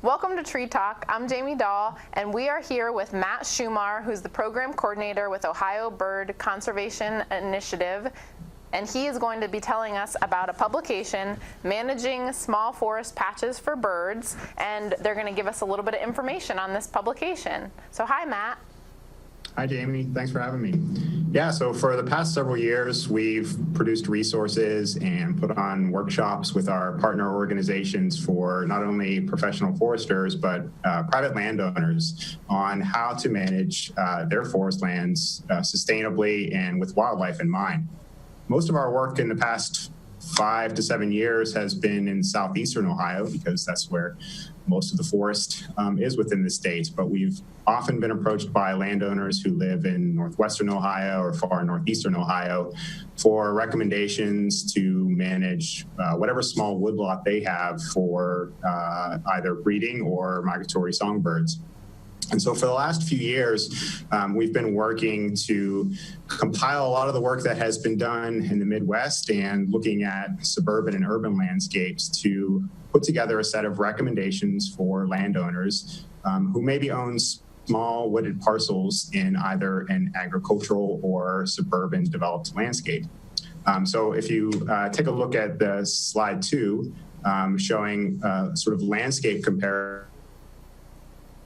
Welcome to Tree Talk. I'm Jamie Dahl, and we are here with Matt Shumar, who's the program coordinator with Ohio Bird Conservation Initiative, and he is going to be telling us about a publication, Managing Small Forest Patches for Birds, and they're going to give us a little bit of information on this publication. So hi, Matt. Hi, Jamie. Thanks for having me. Yeah, so for the past several years, we've produced resources and put on workshops with our partner organizations for not only professional foresters, but private landowners on how to manage their forest lands sustainably and with wildlife in mind. Most of our work in the past 5 to 7 years has been in southeastern Ohio because that's where most of the forest is within the state, but we've often been approached by landowners who live in northwestern Ohio or far northeastern Ohio for recommendations to manage whatever small woodlot they have for either breeding or migratory songbirds. And so for the last few years, we've been working to compile a lot of the work that has been done in the Midwest and looking at suburban and urban landscapes to put together a set of recommendations for landowners who maybe own small wooded parcels in either an agricultural or suburban developed landscape. So if you take a look at the slide 2, showing sort of landscape comparison,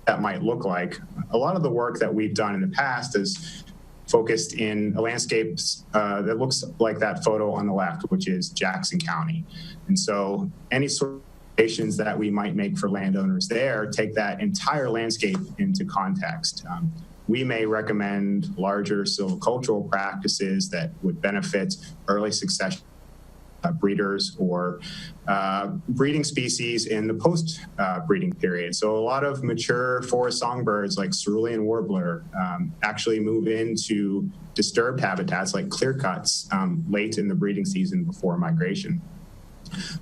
that might look like. A lot of the work that we've done in the past is focused in a landscape that looks like that photo on the left, which is Jackson County. And so any sort of recommendations that we might make for landowners there take that entire landscape into context. We may recommend larger silvicultural practices that would benefit early succession breeders or breeding species in the post-breeding period. So a lot of mature forest songbirds like cerulean warbler actually move into disturbed habitats like clear cuts late in the breeding season before migration.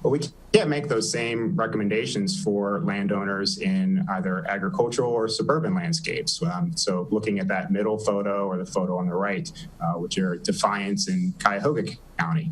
But we can't make those same recommendations for landowners in either agricultural or suburban landscapes. So looking at that middle photo or the photo on the right, which are Defiance and Cuyahoga County.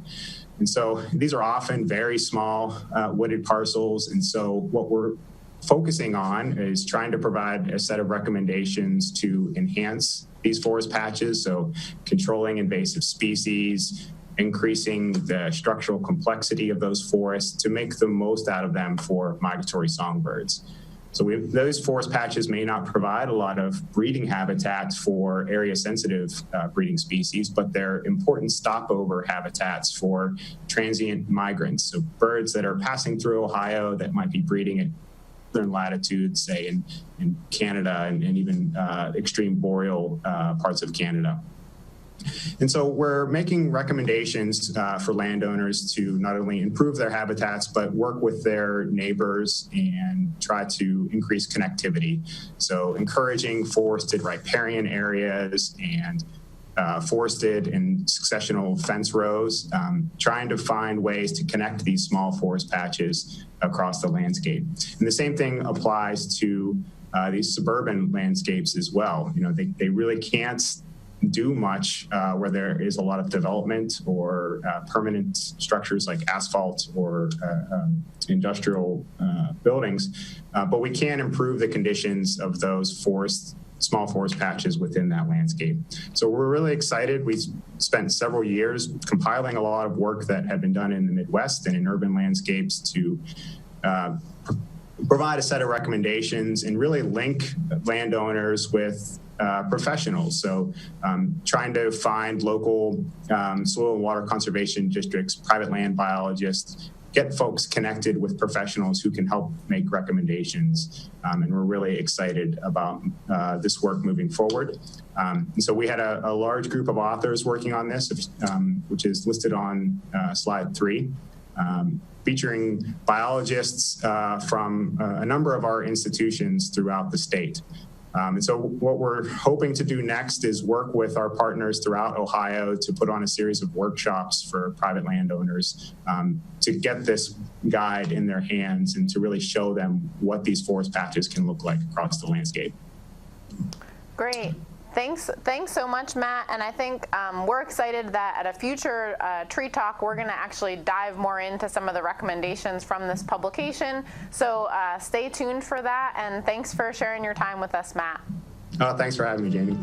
And so these are often very small wooded parcels. And so what we're focusing on is trying to provide a set of recommendations to enhance these forest patches. So controlling invasive species, increasing the structural complexity of those forests to make the most out of them for migratory songbirds. So those forest patches may not provide a lot of breeding habitat for area-sensitive breeding species, but they're important stopover habitats for transient migrants. So birds that are passing through Ohio that might be breeding at northern latitudes, say in Canada and even extreme boreal parts of Canada. And so we're making recommendations for landowners to not only improve their habitats, but work with their neighbors and try to increase connectivity. So encouraging forested riparian areas and forested and successional fence rows, trying to find ways to connect these small forest patches across the landscape. And the same thing applies to these suburban landscapes as well. You know, they really can't do much where there is a lot of development or permanent structures like asphalt or industrial buildings, but we can improve the conditions of those small forest patches within that landscape. So we're really excited. We spent several years compiling a lot of work that had been done in the Midwest and in urban landscapes to provide a set of recommendations and really link landowners with professionals. So trying to find local soil and water conservation districts, private land biologists, get folks connected with professionals who can help make recommendations. And we're really excited about this work moving forward. And so we had a large group of authors working on this, which is listed on slide 3. Featuring biologists from a number of our institutions throughout the state. And so what we're hoping to do next is work with our partners throughout Ohio to put on a series of workshops for private landowners to get this guide in their hands and to really show them what these forest patches can look like across the landscape. Great. Thanks so much, Matt. And I think we're excited that at a future Tree Talk, we're going to actually dive more into some of the recommendations from this publication. So stay tuned for that. And thanks for sharing your time with us, Matt. Oh, thanks for having me, Jamie.